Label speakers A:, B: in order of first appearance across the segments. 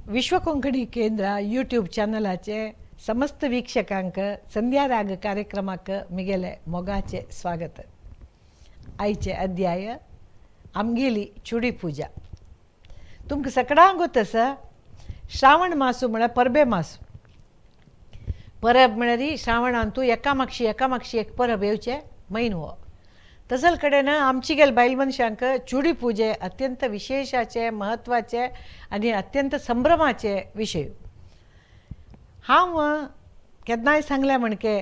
A: विश्व कोंकणी केंद्र यूट्यूब चॅनलाचे समस्त वीक्षकांक संध्या राग कार्यक्रमाक मिगेले मोगाचे स्वागत. आयचे अध्याय आमगेली चुडी पूजा. तुमकां सगळ्यांक गोत आसा श्रावण मासू म्हळ्यार परबे मासू. परब म्हळ्यार श्रावणान तूं एकामागशी एक परब येवचे म्हयनो हो. तसल कडेन आमची गेल बायल मनशांक चुडी पूजे अत्यंत विशेषाचे महत्वाचे आनी अत्यंत संभ्रमाचे विशय. हांव केन्नाय सांगलें म्हणके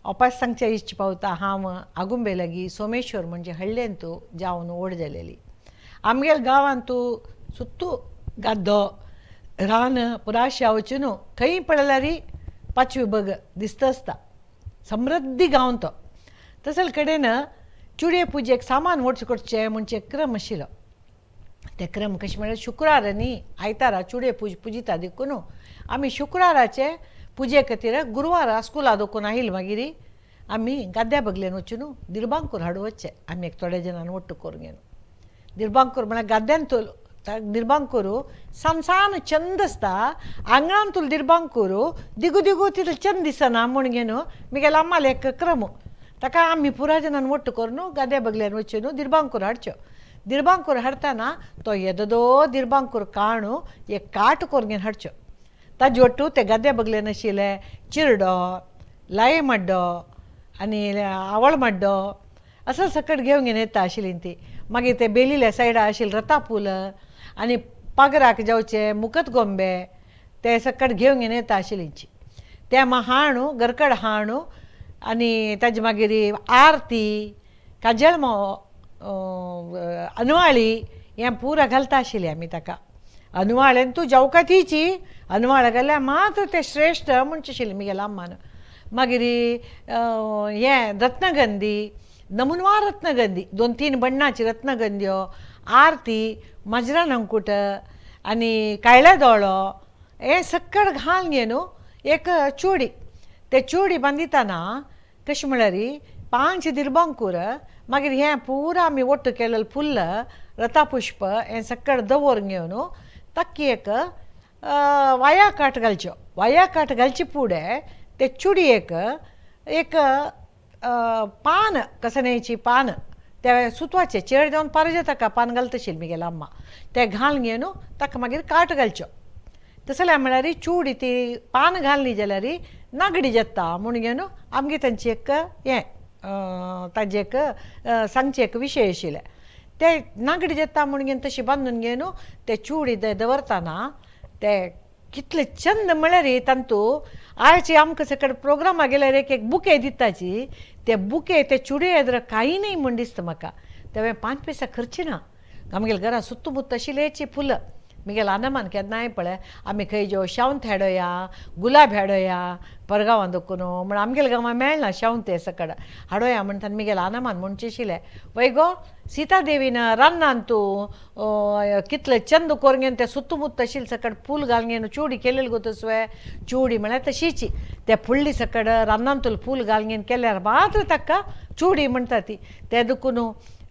A: ओपास सांगचे इश्ट पावता. हांव आगुंबे लागीं सोमेश्वर म्हणजे हळ्ळेन तूं जावन व्हड जालेली. आमगेल गांवांत तूं सुत्तू गाद्दो रान पुराशे वचून खंय पळयल्यार पांचवी बग दिसता आसता. समृद्धी गांव तो. तसल कडेन चुडये पुजेक सामान वच करचें म्हणचे क्रम आशिल्लो. ते क्रम कशें म्हळ्यार शुक्रार न्ही आयतारा चुडये पुजिता देखून आमी शुक्राराचे पुजे खातीर गुरुवारा स्कुला दोकून आयिल्ले मागीर आमी गाद्या बगलेन वचून दिरबांकूर हाडूं वचचें. आमी एक थोड्या जणांनी वट्ट करून गेलो. दिरबांकूर म्हळ्यार गाद्यान दिरबांकूर सामसान चंद आसता. आंगणान तुला दिरबांकूर दिगू दिगू तितले चंद दिसना म्हूण घेवन म्हगेलो आम्हाला एक क्रम. ताका आमी पुरा जणांनी वट्ट करून गाद्या बगल्यान वचून दिरबांकूर हाडच्यो. दिरबांकूर हाडटाना तो येदो दिरबांकूर काणू एक काट करून घेवन हाडच्यो. ताजे वट्टू ते गाद्या बगल्यान आशिल्ले चिरडो, लाये मड्डो आनी आवळ मड्डो असो सकट घेवन येता आशिल्ली ती. मागीर ते बेलिल्या सायडा आशिल्ले रतापूल आनी पागराक जावचे मुकत गोंबे ते सकट घेवन येता आशिल्लींची. ते हाणू गरकड हाणू आनी ताजे मागीर आरती काजळ अनवाळी हें पुरा घालता आशिल्ली आमी ताका. अनवाळेन तूं जेवकातीची अनवाळ घाल्यार मात ते श्रेश्ठ म्हणचे आशिल्लें म्हगेल्या अम्मान. मागीर हें रत्नगंधी नमुनवार रत्नगंधी 2-3 बण्णाची रत्नगंध्यो आरती मजरान अंकूट आनी कायळ्या दोळो हें सक्कट घालून घेवन एक चुडी. ते चुडी बांदितना कशें म्हळ्यार 5 दिरबांकूर मागीर हें पुरा आमी वट्ट केलेलें फुल्ल रथापुष्प हें सक्कट दवरून घेवन ताका वाया काट घालच्यो. वाया काट घालचे फुडें ते चुडयेक एक पान कसण्याची पान ते सुतवाचे चेड देवन पारजे ताका पान घालता आशिल्ली म्हगेली अम्मा. ते घालून घेवन ताका मागीर काट घालच्यो. तसले म्हळ्यार चुडी ती पान घालली जाल्यार नागडी जाता म्हूण घेवन आमगे तांची एक हें ताजे एक सांगचे एक विशय आशिल्ले. ते नागडी जाता म्हूण घेवन तशी बांदून घेवन ते चुडी दवरतना ते कितले चंद म्हळ्यार तांतू आयची आमकां सकट प्रोग्रामा गेल्यार एक बुके दिताची. ते बुके ते चुडये येद्र काही नाही म्हूण दिसता म्हाका. ते 5 पैसा खर्ची ना. आमगेल्या घरा सुत्तमुत्त आशिल्लेची फुलं म्हगेल्या आनमान केन्नाय पळय आमी खंय जो शावंत हाडोया गुलाब हाडोया परगांवां दोकून म्हण आमगेल्या गांवां मेळना शावंत ते सकट हाडोया म्हणटा म्हगेल्या आनमान म्हणचे आशिल्ले वय गो सीता देवीन रान्नान तूं कितले चंद करून घेवन ते सुत्तमुत्त आशिल्ले सकट फूल घालून घेवन चुडी केलेली गो तसवे. चुडी म्हळ्यार तशीची ते फुडली सकट रान्नान तुला फूल घालून घेवन केल्यार मात्र ताका चुडी म्हणटा ती. ते देखून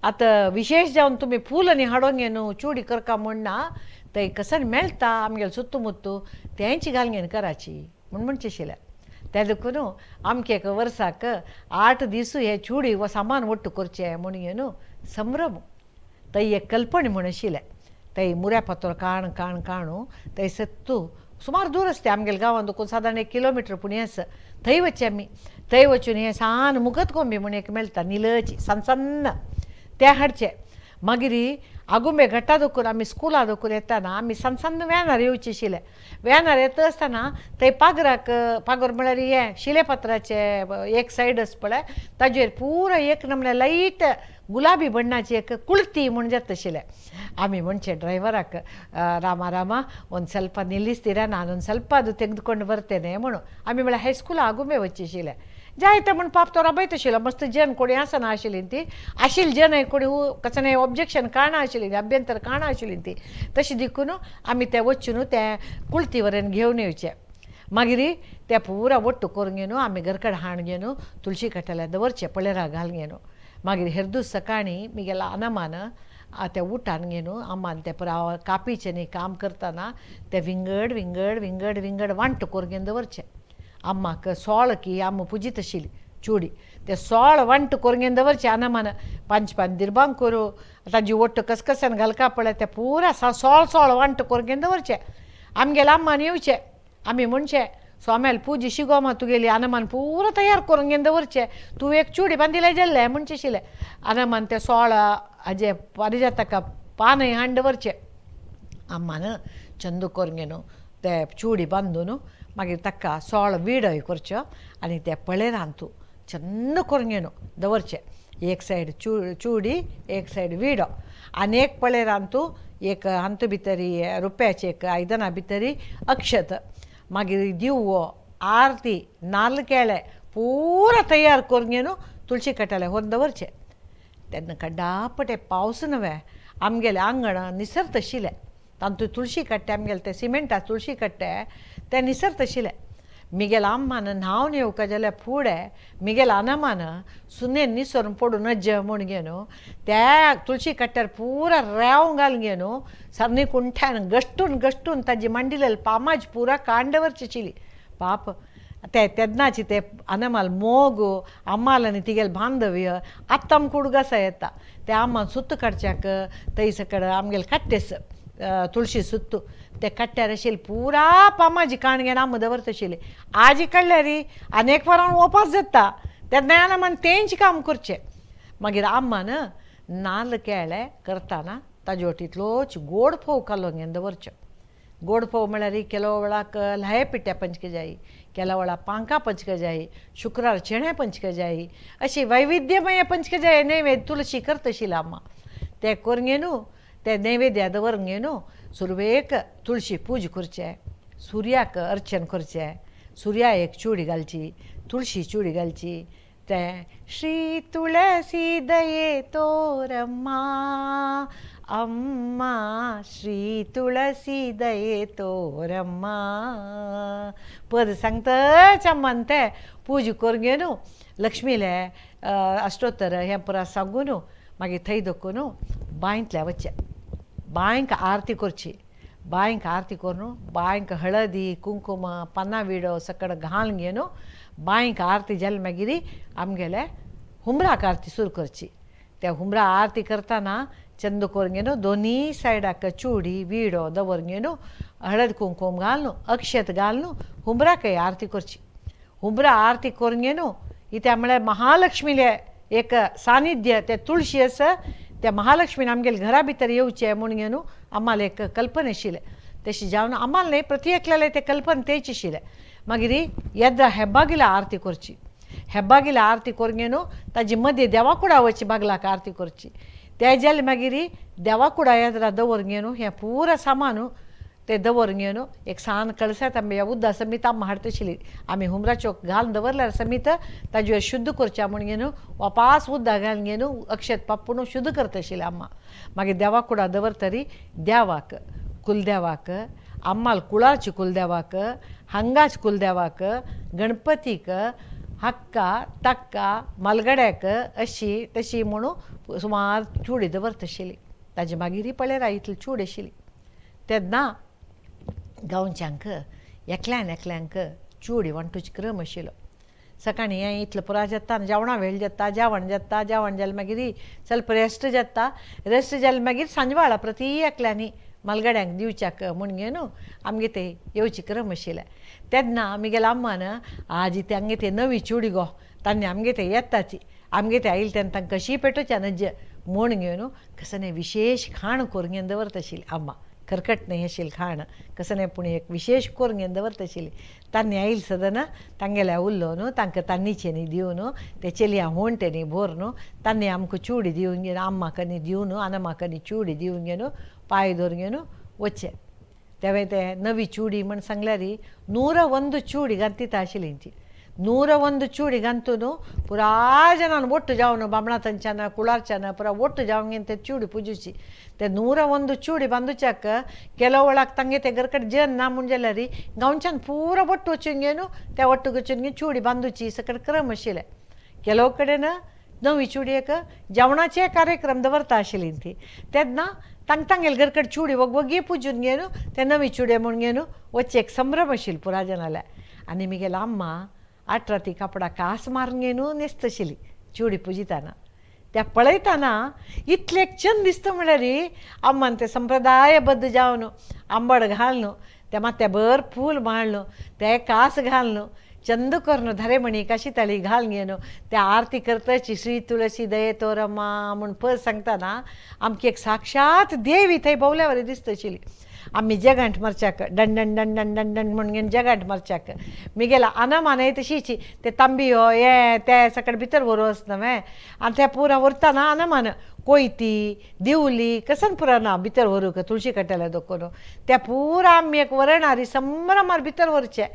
A: आतां विशेश जावन तुमी फूल आनी हाडून घेवन चुडी करका म्हणना ते कसन मेळटा आमगेले सुत्तमुत्तू तेंची घालून घेवन कराची म्हूण म्हणचे आशिल्लें. ते देखून आमके एक वर्साक 8 दीस हे चुडी व सामान वट्ट करचें म्हूण घेवन संभ्रम. थंय एक कल्पण म्हूण आशिल्लें. थंय मुऱ्या पातोर काणू थंय सत्तू सुमार दूर आसता आमगेल्या गांवांत देखून सादारण 1 किलोमिटर पुणी आसा. थंय वचचें आमी. थंय वचून हें सान मुगत कोंबी म्हूण एक मेळटा निलची सन्न तें हाडचें. मागीर आगुंबे घट्टा दोकून आमी स्कुला दोकून येताना आमी सन्न व्यानार येवचे आशिल्ले. व्यानार येता आसतना थंय पागोर म्हळ्यार हें शिलेपत्राचे एक सायड आसा पळय ताजेर पुरो एक नमणे लायट गुलाबी बण्णाची एक कुळती म्हूण जाता आशिल्लें. आमी म्हणचे ड्रायव्हराक रामा ಒಂದು ಸ್ವಲ್ಪ ನಿಲ್ಲಿಸ್ತೀರಾ ನಾನೊಂದು ಸ್ವಲ್ಪ ಅದು ತೆಗೆದುಕೊಂಡು ಬರ್ತೇನೆ म्हणून आमी म्हळ्यार हायस्कुला आगुंबे वचचे आशिल्ले. जायते म्हूण पाप तो राबयता आशिल्लो. मस्त जन कोणी आसना आशिल्ली ती आशिल्ली जन कोणी कसलें ऑब्जेक्शन काणा आशिल्ली अभ्यंतर काणा आशिल्ली ती. तशी देखून आमी ते वचून ते कुळती वरेन घेवन येवचे. मागीर ते पुरा वट्ट करून घेवन आमी गरकड हाण घेवन तुळशी कट्याला दवरचे पळेरा घालून घेवन मागीर हेर दीस सकाळीं म्हगेलो आनमान त्या उठानगेनू अम्मान ते पुरा कापीचें काम करतना ते विंगड विंगड विंगड विंगड वांट कोरगेन दवरचें अम्माक सोळ की अम्म पुजीत आशिल्ली चुडी ते सोळ वांट कोरगेन दवरचें आनमान पांच पांच दिरबांक करूं ताजी ओट्ट कसकसन घालका पळय ते पुरा सोळ सोळ वांट कोरगेन दवरचें आमगेले अम्मान येवचें आमी म्हणचें स्वाम्याल पूजी शिगोमा तुगेली आनमान पुरो तयार करून घेवन दवरचें तूं एक चुडी बांदिले जाल्लें म्हणचे आशिल्लें आनमान ते सोळ हाजे पारिजाताका पानय हाडून दवरचें अम्मान चंद करून घेवन ते चुडी बांदून मागीर ताका सोळ विडोय करच्यो आनी ते पळेरान तूं चंद करून घेवन दवरचें एक सायड चुडी एक सायड विडो आनी एक पळेरान तूं एक अंत भितरी रुपयाचें एक आयदना भितरी अक्षत मागीर दिवो आरती नाल्ल केळे पुरो तयार करून घेवन तुळशी कट्याले व्हरून दवरचें तेन्ना कड्डापटे पावस न्हय आमगेलें आंगण निसर्त आशिल्लें तातूंत तुळशी कट्टे आमगेले ते सिमेंटा तुळशी कट्टे ते निसर्त आशिल्ले मिगेल अम्मान न्हांवन येवका जाल्यार फुडें मिगेल आनमान सुनेन निसरून पडून नज्ज म्हूण घेवन त्या तुळशी कट्ट्यार पुरा रेंव घालून घेवन सरनी कुंठ्यान गश्टून गश्टून ताजी मांडिलेली पामाज पुरा कांड दवरची आशिल्ली पाप ते तेन्नाची ते आनमाल मोग अम्माలని तिगेल बांधव्य आत्ताम कुडगसा येता ते अम्मान सुत्त काडच्याक थंय सकड आमगेले कट्टेस तुळशी सुत्तू ते कट्ट्यार आशिल्ले पुरा पामाजी काण घेवन आम दवरता आशिल्ली आजी काडल्या री आनेक वरां ओपास जाता तेन्ना आनमान तेंच काम करचें मागीर अम्मान नाल्ल केळे करतना ताजे वटेंतलोच गोड फोव कालोवन घेवन दवरच्यो गोड फोव म्हळ्यार केलो वेळाक ल्हाये पिट्ट्या पंचके जायी केल्या वेळा पांकां पंचके जायी शुक्रार चेणे पंचके जायी अशी वैविध्यमय पंचके जाय नैवेद्य तुळशी करता आशिल्ली अम्मा ते करून घेवन ते नैवेद्या दवरून घेवन सुरवेक तुळशी पूज करचें सुर्याक अर्चन करचें सुर्या एक चुडी घालची तुळशी चुडी घालची ते श्री तुळसी दये तोरम्मा अम्मा श्री तुळसी दये तोरम्मा पद सांगताच अम्मान ते पूज करून घेवन लक्ष्मीले अष्टोत्तर हें पुरा सांगून मागीर थंय दखून बांयतल्या वचचें बांयक आरती करची बांयक आरती करून बांयक हळदी कुंकुम पन्ना विडो सकड घालून घेवन बांयक आरती जाले मागीर आमगेले हुमराक आरती सुरू करची त्या हुमरा आरती करतना चंद करून घेवन दोनी सायडाक चुडी विडो दवरून घेवन हळद कुंकुम घालून अक्षत घालून हुमराकय आरती करची हुमरा आरती करून घेवन इथे म्हळ्यार महालक्ष्मीले एक सानिध्य ते तुळशी आसा त्या महालक्ष्मीन आमगेले घरा भितर येवचें म्हूण घेवन आम्हाला एक कल्पना आशिल्लें तशें जावन आम्हाला न्ही प्रति एकल्याले ते कल्पना तेच आशिल्लें मागीर येद्दा हेब्बागिला आरती करची हेब्बागिला आरती करून घेवन ताजी मदीं देवाकुडा वचची बागलाक आरती करची ते जाले मागीर देवाकुडा येद्रा दवरून घेवन हें पुरा सामान ते दवरून घेवन एक सान कळसात आमी उद्दा समीत आम्मा हाडटा आशिल्ली आमी हुमराच्यो घालून दवरल्यार समीत ताजे शुद्ध करच्या म्हूण घेवन वापास उद्दा घालून घेवन अक्षत पापूण शुद्ध करता आशिल्ली आम्मा मागीर देवाकुडा दवरतरी देवाक कुलदेवाक अम्माल कुळाची कुलदेवाक हांगाच कुलदेवाक गणपतीक हक्का तक्का मलगड्याक अशी तशी म्हणून सुमार चुडी दवरता आशिल्ली ताजे मागीर पळय इतली चूड आशिल्ली तेन्ना गांवच्यांक एकल्यान एकल्यांक चुडी वांटूची क्रम आशिल्लो सकाळीं हें इतलें पुरा जाता जेवणा वेळ जाता जेवण जालें मागीर ಸ್ವಲ್ಪ रेस्ट जाता रेस्ट जालें मागीर सांजवाळा प्रती एकल्यांनी मलगड्यांक दिवच्याक म्हूण घेवन आमगे ते येवची क्रम आशिल्लें तेन्ना आमगेले अम्मान आज ते आमगे ते नवी चुडी गो तांणी आमगे ते येताची आमगे ते आयिल्ले तेन्ना तांकां कशी पेटोवच्या नज्ज म्हूण घेवन कसलें विशेश खाण करून घेवन दवरता आशिल्ली अम्मा कर्कट नहीं आशिल्लें खाण कसलें पूण एक विशेश करून घेवन दवरता आशिल्ली तांणी आयिल्ले सदना तांगेल्या उल्लोवन तांकां तान्नीचेनी दिवन ते चलया होणटेनी भरून तांणी आमकां चुडी दिवन घेवन अम्माकनी दिवन अनम्माकनी चुडी दिवन घेवन पांय धरून घेवन वचचें तेवे ते नवी चुडी म्हण सांगल्यार 101 चुडी घांतिता आशिल्ली 101 चुडी घांतून पुरा जनान ಒಟ್ಟು जावन बामणातंच्यान कुळारच्यान पुरा ಒಟ್ಟು जावन घेवन ते चुडी पुजूची ते 101 चुडी बांदूच्याक केलो वेळाक तांगे ते गरकट जन ना म्हूण जाल्यार गांवच्यान पुरा ಒಟ್ಟು वचून घेवन त्या ಒಟ್ಟು वचून घेवन चुडी बांदूची सकट क्रम आशिल्ले केलो कडेन नवी चुडी एक जेवणाचे कार्यक्रम दवरता आशिल्ली ती तेन्ना तांगेल घरकड चुडी वगवगी पुजून घेवन ते नवी चुडे म्हूण घेवन वच्चे एक संभ्रम आशिल्लो पुराय जाणाल्या आनी म्हगेली अम्मा आठ राती कापडां कास मारून घेवन न्हेसता आशिल्ली चुडी पुजिताना त्या पळयतना इतलें चंद दिसता म्हळ्यार अम्मान ते संप्रदायबद्ध जावन आंबड घालून ते माथ्याभर फूल माळून ते कास घालून चंद करून धरेमणी कशी तळी घालून घेवन त्या आरती करताची श्री तुळशी दये तोरम्मा म्हूण पद सांगतना आमची एक साक्षात देवी थंय भोवल्या वरी दिसता आशिल्ली आमी जगांट मारच्याक डण डण डण डण डण डण म्हूण घेवन जगांट मारच्याक म्हगेला अनमानय तशीच ते तांबी हो हे ते सकट भितर व्हरोस न्हय आनी ते पुरा व्हरतना अनमान कोयती दिवली कसन पुरा ना भितर व्हरूंक तुळशी कट्याला दोकोन ते पुरा आमी एक वरणारी संभ्रमार भितर व्हरचे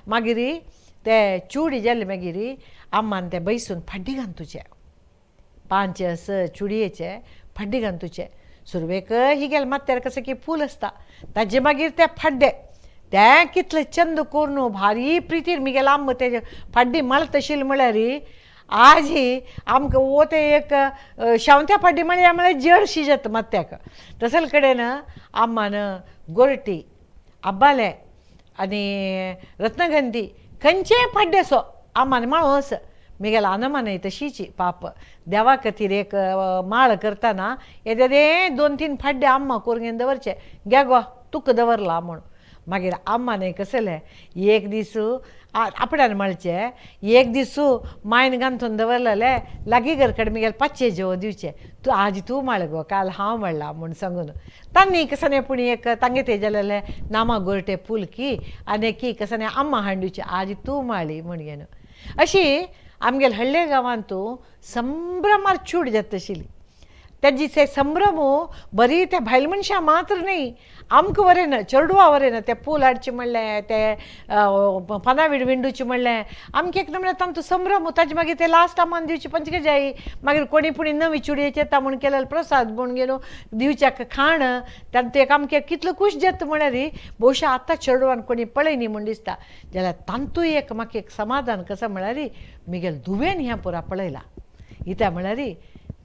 A: मागीर ते चुडी जाले मागीर अम्मान ते बैसून फाड्डी घान तुजे 5 चुडयेचे फाड्डी घान तुजे सुरवेक ही गेल माथ्यार कशें की फूल आसता ताजे मागीर ते फाड्डे ते कितले चंद करून भारी प्रितीर म्हगेलो आम्म तेजे फाड्डी माळत आशिल्ली म्हळ्यार आज ही आमकां वो ते एक शावंत्या फाड्डी म्हळ्यार जड शिजत माथ्याक तसले कडेन अम्मान गोरटी आब्बाले आनी रत्नगंधी खंयचेय फाड्डे सो अम्मान माळोस म्हगेला अनमानय तशीच पाप देवा खातीर एक माळ करतना येदे 2-3 फाड्डे अम्मा करून घेवन दवरचे घे गो तुका दवरला म्हूण मागीर अम्मानय कसले एक दीस आपणान मळचे एक दीस मायन घांतून दवरलेले लागीं घरकडेन म्हगेले 5 जेव दिवचे तूं आज तूं माळ गो काल हांव मळ्ळा म्हूण सांगून तांणी कसने पूण एक तांगे तेजेलेले नामा गोरटे फुलकी आनी की कसने अम्मा हांडूचे आज तूं माळी म्हूण घेवन अशी आमगेले हळ्ळे गांवांत संभ्रमार चूड जाता आशिल्ली तेजी ते संभ्रम बरी त्या भायल मनशां मात्र न्ही आमकां वरेन चेडवां वरेन ते फूल हाडचें म्हणलें ते पानां विंडूचें म्हणलें आमकां एक म्हणल्यार तांचो संभ्रम ताजे मागीर ते लास्ट आमान दिवची पंचकजाई मागीर कोणी पुणी नवी चुडयेचे येता म्हूण केलेलो प्रसाद म्हूण घेवन दिवच्याक खाण तांचो एक आमकां कितलो खूश जाता म्हळ्यार भोवशा आतां चेडवान कोणी पळय न्ही म्हूण दिसता जाल्यार तांतूय एक म्हाका एक समाधान कसो म्हळ्यार म्हगेल धुवेन ह्या पुरा पळयला इता म्हळ्यार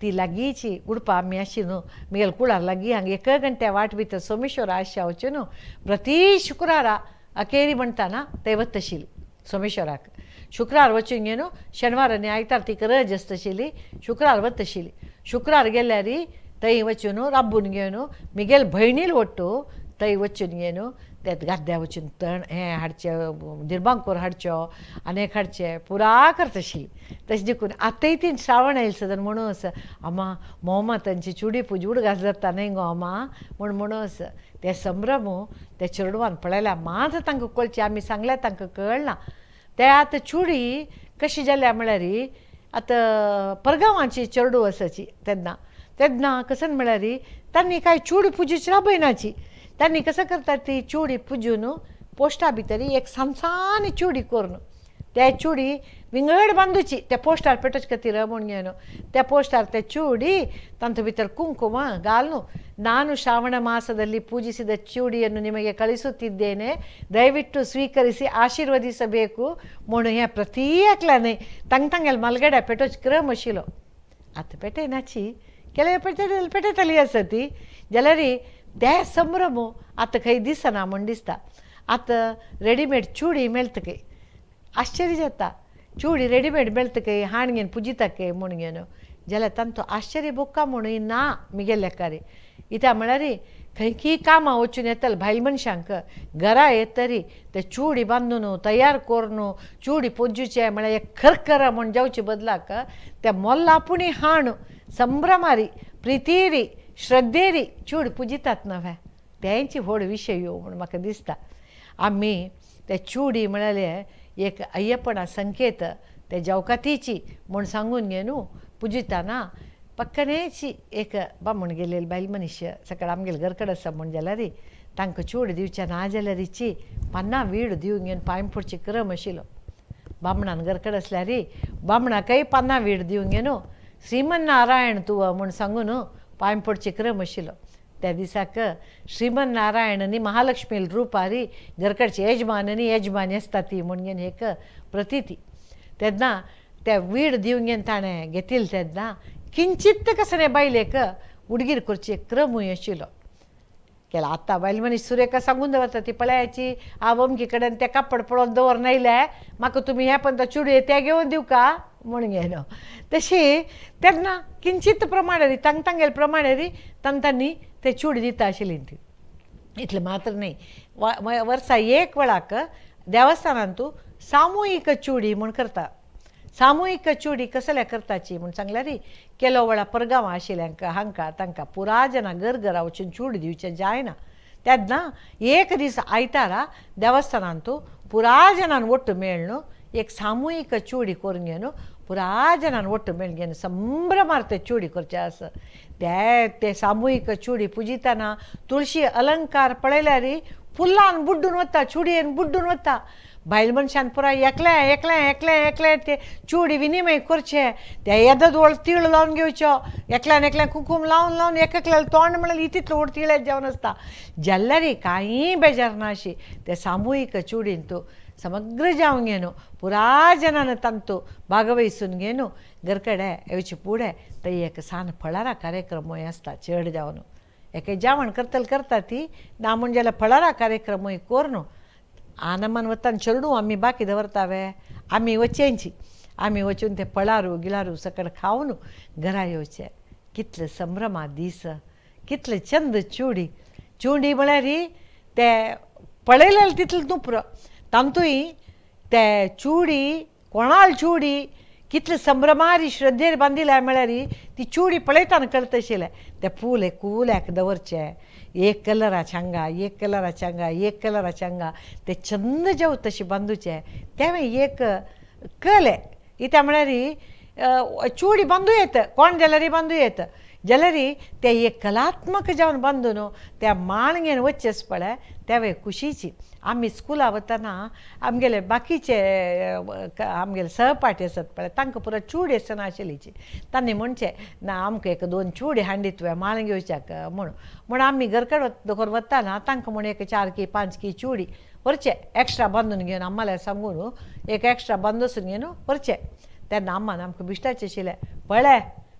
A: ती लागींची उडपा आमी आशी न्हू म्हगेले कुळार लागीं हांगा 1 घंटे वाट भितर सोमेश्वरा आशी हांवचें न्हू प्रती शुक्रारा अकेरी म्हणटाना थंय वता आशिल्ली सोमेश्वराक शुक्रार वचून घेवन शेनवार आनी आयतार तिका रज आसता आशिल्ली शुक्रार वता आशिल्ली शुक्रार गेल्यार थंय वचून राबून घेवन म्हगेले भयणील वट्टू थंय वचून घेवन ते गाद्या वचून तण हें हाडचें निर्बांकोर हाडच्यो आनीक हाडचें पुरा करता आशिल्ली तशें देखून आतांय ती श्रावण आयले सदन म्हणूस अम्मा मोमा तांची चुडी पुजी उडगास जाता न्हय गो अम्मा म्हणूस ते संभ्रम ते चेडवान पळयल्या मात तांकां कळचें आमी सांगल्यार तांकां कळना ते आतां चुडी कशी जाल्या म्हळ्यार आतां परगांवाची चेडू आसाची तेन्ना कसन म्हळ्यार तांणी कांय चूड पुजेची राबयनाची तांणी कसं करतात ती चुडी पुजून पोस्टा भितर एक सामसानी चुडी करून त्या चुडी विंगड बांदूची त्या पोस्टार पेटोवचे खातीर म्हूण घेवन त्या पोस्टार ते ಚೂಡಿ ತಂತು ಭಿತರ ಕುಂಕುಮ ಗಾಲ್ನು ನಾನು ಶ್ರಾವಣ ಮಾಸದಲ್ಲಿ ಪೂಜಿಸಿದ ಚೂಡಿಯನ್ನು ನಿಮಗೆ ಕಳಿಸುತ್ತಿದ್ದೇನೆ ದಯವಿಟ್ಟು ಸ್ವೀಕರಿಸಿ ಆಶೀರ್ವದಿಸಬೇಕು म्हणून ह्या प्रत्येकल्याने ತಂಗಲ್ಲಿ ಮಲ್ಗಡೆ पेटोवचे क्रम आशिल्लो आतां पेटयनाची केले पेटयतली आसा ती जाल्यार ते संभ्रम आतां खंय दिसना म्हूण दिसता आतां रेडीमेड चुडी मेळटकय आश्चर्य जाता चुडी रेडीमेड मेळटकय हाण घेवन पुजितकय म्हूण घेवन जाल्यार तांचो आश्चर्य बोक्का म्हणून ना म्हगे लेखारी कित्याक म्हळ्यार खंयकीय कामां वचून येतले भायल मनशांक घरा येतरी ते चुडी बांदून तयार करून चुडी पुजूचे म्हळ्यार एक खरखर म्हूण जावचे बदलाक ते मोल्ल आपुणी हाण संभ्रमारी प्रितीरी श्रद्धेरी चूड पुजितात नव्हे तेंची व्हड विशय ह्यो म्हूण म्हाका दिसता आमी ते चुडी म्हळ्यार एक अय्यपणा संकेत ते जवकातीची म्हूण सांगून घेवन पुजितना पक्कनेची एक बामण गेलेली बायल मनीस सकाळ आमगेले घरकडेन आसा म्हूण जाल्यार तांकां चूड दिवचें ना जाल्यार इची 50 वीड दिवंक घेवन पांय पडची क्रम आशिल्लो बामणान घरकडेन आसल्यार बामणाकय 50 वीड दिवंक घेवन श्रीमन्नारायण तुवा म्हूण सांगून पांय पडची क्रम आशिल्लो त्या दिसाक श्रीमन्नारायण महालक्ष्मी रुपारी घरकडची यजमान आनी यजमानी आसता ती म्हूण घेवन एक प्रतिती तेन्ना ते वीड दिवंगेन ताणें घेतिल्लें तेन्ना किंचित्त कसले बायलेक उडगीर करची क्रम आशिल्लो केला. आत्तां बायल मनीस सुरेखा सांगून दवरता ती पळयाची हांव अमकी कडेन ते कापड पळोवन दवरनायले म्हाका तुमी हे पण चुडये ते घेवन दिवं का म्हण घेयनो. तशी तेन्ना किंचित प्रमाणे तांगेल प्रमाणे तांणी ते चूडी दिता आशिल्ली ती. इतलें मात्र न्ही, वर्सा एक वेळाक देवस्थानांत तूं सामुहीक चूडी म्हूण करता. सामुहीक चूडी कसल्या करताची म्हूण सांगल्यार केलो वेळा परगांवां आशिल्ल्यांक हांकां तांकां पुराय जाणां घरघरा वचून चूडी दिवचें जायना. तेन्ना एक दीस आयतारा देवस्थानांत तूं पुराय जाणांन ಒಟ್ಟು मेळून एक सामुहीक चूडी करून घेवन पुराय जाणांन ಒಟ್ಟು मेळून घेवन संभ्रमार ते चूडी करचे आसा. ते सामुहीक चूडी पुजितना तुळशी अलंकार पळयल्यार फुल्लान बुड्डून वता, चुडयेन बुड्डून वता. बायल मनशान पुराय एकलें एकलें एकलें एकलें ते चूडी विनिमय करचे, ते येदोद व्हड तीळ लावन घेवच्यो, एकल्यान एकलें कुंकूम लावन लावन एकल्यान तोंड म्हणल्यार इतितलो व्हड तिळे जेवण आसता. जाल्यार कांय बेजार ना अशी ते सामुहीक चुडीन तूं समग्र जावन घेनो पुराय जनान तांतू भागवहिसून घेनो घरकडे येवचे फुडें थंय एक सान फळारा कार्यक्रमूय आसता. चड जावन एके जेवण करता ती ना म्हण जाल्यार फळारा कार्यक्रमूय कोरून आनमान वतान चेडू आमी बाकी दवरतावे आमी वचेंची. आमी वचून ते फळारू गिलारू सकट खावन घरा येवचे. कितले संभ्रमा दीस, कितले चंद चुडी. चुडी म्हळ्यार ते पळयलेले तितलें तुप्र तांतूय ते चुडी कोणाल चुडी कितले संभ्रमारी श्रद्धेर बांदिल्या म्हळ्यार ती चुडी पळयतना कळत आशिल्लें. ते फूल कुल्याक दवरचे, एक कलराचे हांगा एक कलराचे हांगा एक कलराचे हांगा ते चंद जेव तशें बांदूचे. तेवें एक कले कित्या म्हळ्यार चुडी बांदूं येता कोण जाल्यार बांदूं येता जाल्यार ते एक कलात्मक जावन बांदून त्या माण घेवन वचचेस पळय तेवे खुशीची. आमी स्कुला वतना आमगेले बाकीचे आमगेले सहपाठी आसात पळय तांकां पुरो चूडी आसना आशिल्लीची. तांणी म्हणचे ना आमकां एक 2 चुडी हाडली तुवें माळ घेवच्याक म्हूण आमी घरकडे वताना तांकां म्हूण एक 4 की 5 की चुडी व्हरचे एक्स्ट्रा बांदून घेवन आम्हाला सांगून एक एक्स्ट्रा बांदून घेवन व्हरचे. तेन्ना आम्मान आमकां बिश्टाचें आशिल्लें पळय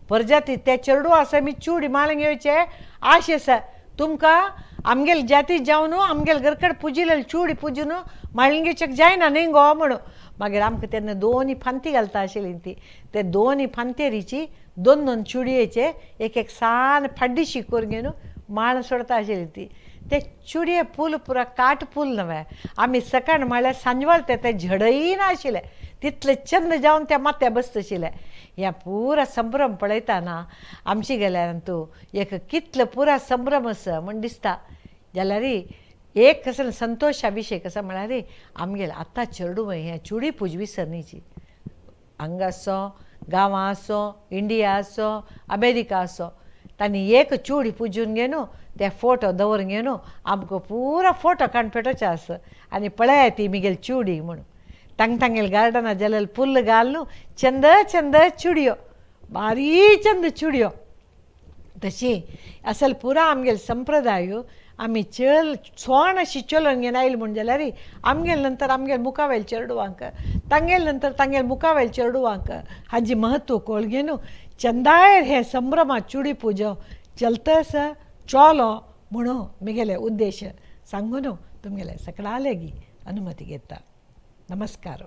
A: परजाती ते चेडू आसा मी चूडी माळ घेवचे आशे आसा तुमकां आमगेले जाती जावन आमगेले घरकडे पुजिल्ले चूडी पुजून माळीन घेवचेक जायना न्ही गो म्हणून. मागीर आमकां तेन्ना 2 फांती घालता आशिल्ली ती. ते 2 फांतेरीची 2 चुडयेचे एक एक सान फाड्डीशी करून घेवन माळ सोडता आशिल्ली ती. ते चुडये फूल पुरा काट फूल न्हय आमी सकाळ म्हळ्यार सांजवाळ ते झडय नाशिल्ले तितले चंद जावन ते माथ्या बसता आशिल्ले. ह्या पुरा संभ्रम पळयतना आमची गेल्यार तूं एक कितलो पुरा संभ्रम आसा म्हण दिसता. जाल्यार एक कसो संतोशा विशय कसो म्हळ्यार आमगेले आतां चेडू हें चुडी पुज विसरनीची. हांगा आसो गांवां आसो इंडिया आसो अमेरिका आसो तांणी एक चूडी पुजून घेवन ते फोटो दवरून घेवन आमकां पुरो फोटो काडून पेटोवचे आसा आनी पळय ती मिगेल चूडी म्हणून तांगेले गार्डना जाल्यार फुल्ल घालून चंद चंद चुडयो बारी चंद चुडयो. तशी असल पुरा आमगेले संप्रदाय आमी सोण अशी चलोवन घेवन आयली म्हण जाल्यार आमगेले नंतर आमगेले मुखावेल चेडवांक तांगेले नंतर तांगेले मुखावेल चेडवांक हाजी महत्व कळून घेवन चंदायर हे संभ्रमा चुडी पुजो चलतस चलो म्हणून म्हगेले उद्देश सांगून तुमगेले सकळालेगी अनुमती घेता. नमस्कार.